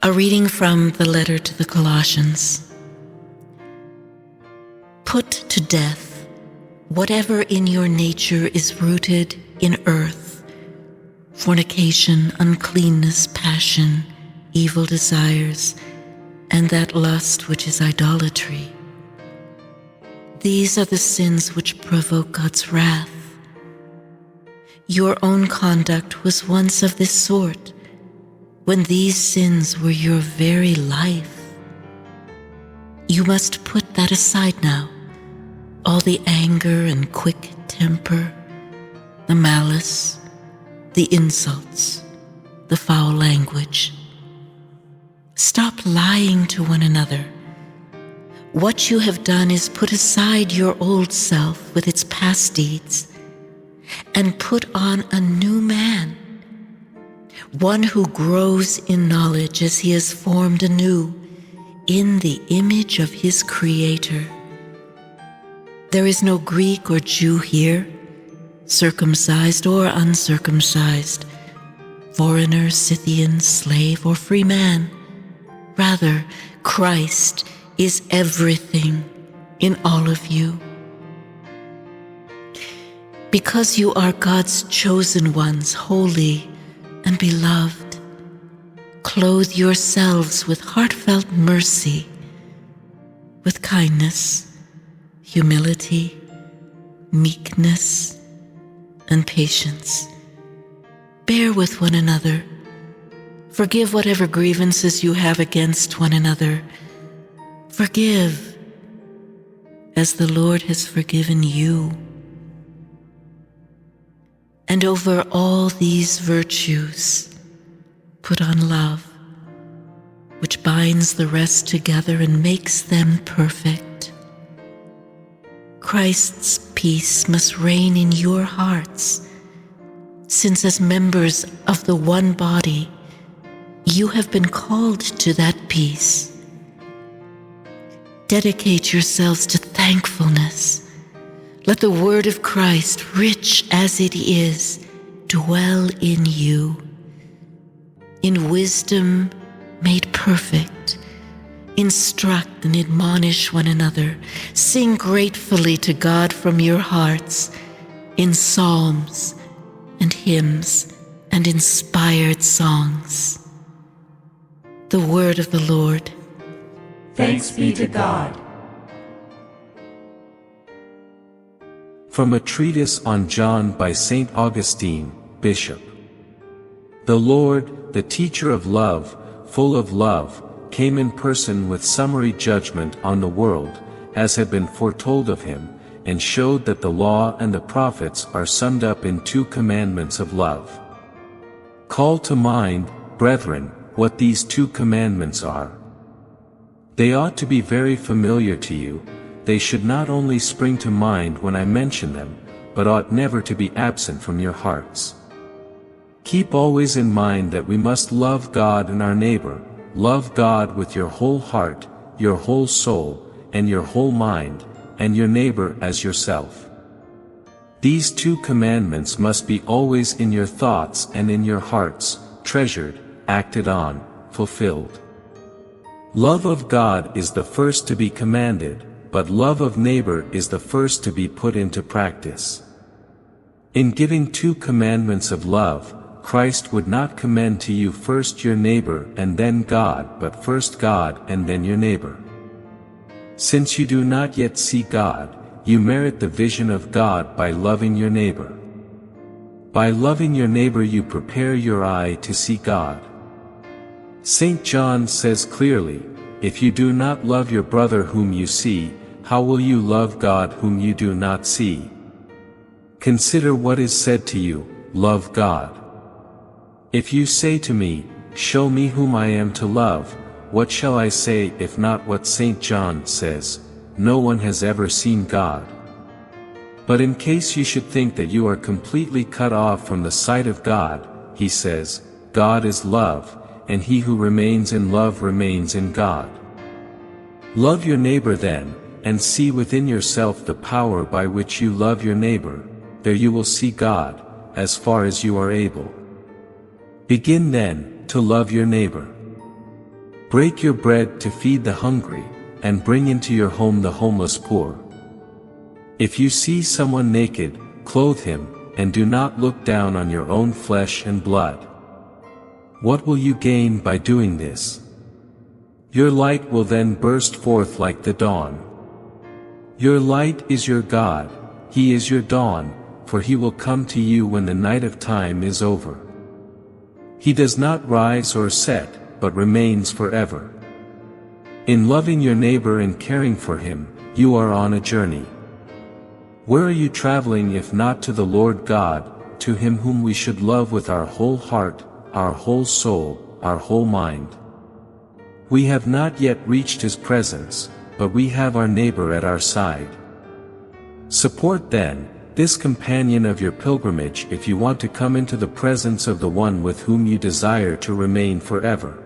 A reading from the letter to the Colossians. Put to death whatever in your nature is rooted in earth: fornication, uncleanness, passion, evil desires, and that lust which is idolatry. These are the sins which provoke God's wrath. Your own conduct was once of this sort, when these sins were your very life. You must put that aside now, all the anger and quick temper, the malice, the insults, the foul language. Stop lying to one another. What you have done is put aside your old self with its past deeds and put on a new man, one who grows in knowledge as he is formed anew in the image of his Creator. There is no Greek or Jew here, circumcised or uncircumcised, foreigner, Scythian, slave, or free man. Rather, Christ is everything in all of you. Because you are God's chosen ones, holy and beloved, clothe yourselves with heartfelt mercy, with kindness, humility, meekness, and patience. Bear with one another. Forgive whatever grievances you have against one another. Forgive as the Lord has forgiven you. And over all these virtues, put on love, which binds the rest together and makes them perfect. Christ's peace must reign in your hearts, since as members of the one body, you have been called to that peace. Dedicate yourselves to thankfulness. Let the word of Christ, rich as it is, dwell in you. In wisdom made perfect, instruct and admonish one another. Sing gratefully to God from your hearts in psalms and hymns and inspired songs. The word of the Lord. Thanks be to God. From a treatise on John by St. Augustine, Bishop. The Lord, the teacher of love, full of love, came in person with summary judgment on the world, as had been foretold of him, and showed that the law and the prophets are summed up in 2 commandments of love. Call to mind, brethren, what these 2 commandments are. They ought to be very familiar to you. They should not only spring to mind when I mention them, but ought never to be absent from your hearts. Keep always in mind that we must love God and our neighbor. Love God with your whole heart, your whole soul, and your whole mind, and your neighbor as yourself. These 2 commandments must be always in your thoughts and in your hearts, treasured, acted on, fulfilled. Love of God is the first to be commanded, but love of neighbor is the first to be put into practice. In giving 2 commandments of love, Christ would not commend to you first your neighbor and then God, but first God and then your neighbor. Since you do not yet see God, you merit the vision of God by loving your neighbor. By loving your neighbor you prepare your eye to see God. St. John says clearly, if you do not love your brother whom you see, how will you love God whom you do not see? Consider what is said to you, love God. If you say to me, show me whom I am to love, what shall I say if not what St. John says, no one has ever seen God. But in case you should think that you are completely cut off from the sight of God, he says, God is love, and he who remains in love remains in God. Love your neighbor then, and see within yourself the power by which you love your neighbor. There you will see God, as far as you are able. Begin then, to love your neighbor. Break your bread to feed the hungry, and bring into your home the homeless poor. If you see someone naked, clothe him, and do not look down on your own flesh and blood. What will you gain by doing this? Your light will then burst forth like the dawn. Your light is your God, He is your dawn, for He will come to you when the night of time is over. He does not rise or set, but remains forever. In loving your neighbor and caring for him, you are on a journey. Where are you traveling if not to the Lord God, to Him whom we should love with our whole heart, our whole soul, our whole mind? We have not yet reached His presence, but we have our neighbor at our side. Support then this companion of your pilgrimage if you want to come into the presence of the one with whom you desire to remain forever.